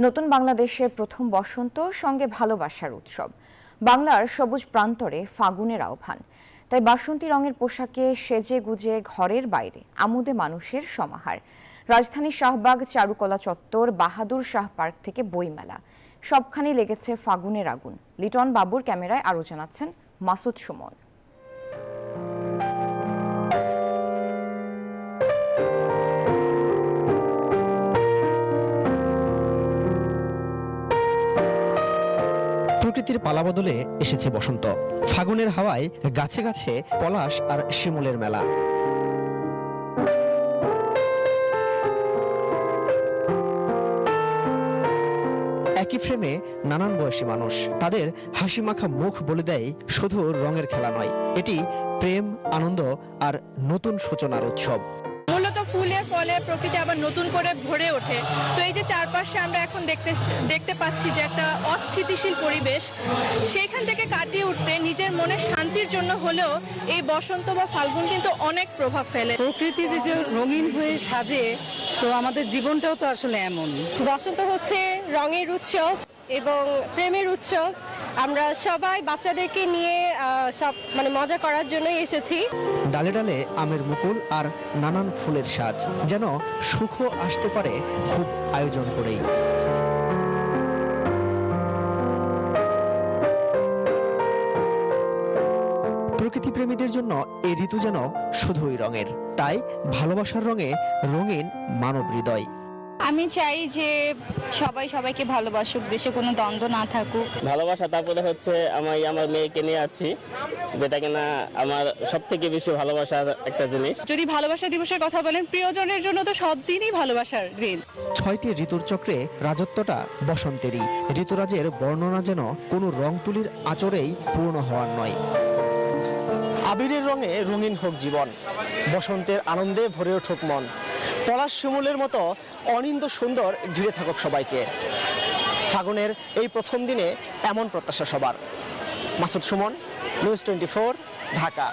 নতুন বাংলাদেশের প্রথম বসন্ত সঙ্গে ভালোবাসার উৎসব। বাংলার সবুজ প্রান্তরে ফাগুনের আহ্বান। তাই বাসন্তী রঙের পোশাকে সেজে গুজে ঘরের বাইরে আমোদে মানুষের সমাহার। রাজধানীর শাহবাগ, চারুকলা চত্বর, বাহাদুর শাহ পার্ক থেকে বইমেলা, সবখানে লেগেছে ফাগুনের আগুন। লিটন বাবুর ক্যামেরায় আরও জানাচ্ছেন মাসুদ সুমন। প্রকৃতির পালাবদলে এসেছে বসন্ত। ফাগুনের হাওয়ায় গাছে গাছে পলাশ আর শিমুলের মেলা। একই ফ্রেমে নানান বয়সী মানুষ, তাদের হাসি মাখা মুখ বলে দেয় শুধু রঙের খেলা নয়, এটি প্রেম, আনন্দ আর নতুন সূচনার উৎসব। মূলত ফুলের ফলে প্রকৃতি আবার নতুন করে ভরে ওঠে। তো এই যে চারপাশে আমরা এখন দেখতে পাচ্ছি যে একটা অস্থিতিশীল পরিবেশ, সেইখান থেকে কাটিয়ে উঠতে নিজের মনের শান্তির জন্য হলেও এই বসন্ত বা ফাল্গুন কিন্তু অনেক প্রভাব ফেলে। প্রকৃতি যে রঙিন হয়ে সাজে, তো আমাদের জীবনটাও তো আসলে এমন। বসন্ত হচ্ছে রঙের উৎসব এবং প্রেমের উৎসব। আমরা সবাই বাচ্চাদেরকে নিয়ে সব মজা করার জন্যই এসেছি। ডালে ডালে আমের মুকুল আর নানান ফুলের সাজ, যেন সুখ আসতে পারে খুব আয়োজন করেই। প্রকৃতি প্রেমীদের জন্য এই ঋতু যেন শুধুই রঙের, তাই ভালোবাসার রঙে রঙিন মানব হৃদয়। আমি চাই যে সবাই সবাইকে ভালোবাসুক, দেশে কোনো দ্বন্দ্ব না থাকুক। ভালোবাসা, তারপরে হচ্ছে আমি আমার মেয়েকে নিয়ে আসছি, যেটা কিনা আমার সব থেকে বেশি ভালোবাসার একটা জিনিস। যদি ভালোবাসা দিবসের কথা বলেন, প্রিয়জনের জন্য তো সব দিনই ভালোবাসার দিন। ৬টি ঋতুর চক্রে রাজত্বটা বসন্তেরই। ঋতুরাজের বর্ণনা যেন কোনো রং তুলির আচরেই পূর্ণ হওয়ার নয়। আবিরের রঙে রঙিন হোক জীবন, বসন্তের আনন্দে ভরে উঠুক মন, পলাশ শিমুলের মতো অনিন্দ সুন্দর ঘিরে থাকুক সবাইকে। ফাগুনের এই প্রথম দিনে এমন প্রত্যাশা সবার। মাসুদ সুমন, নিউজ 24, ঢাকা।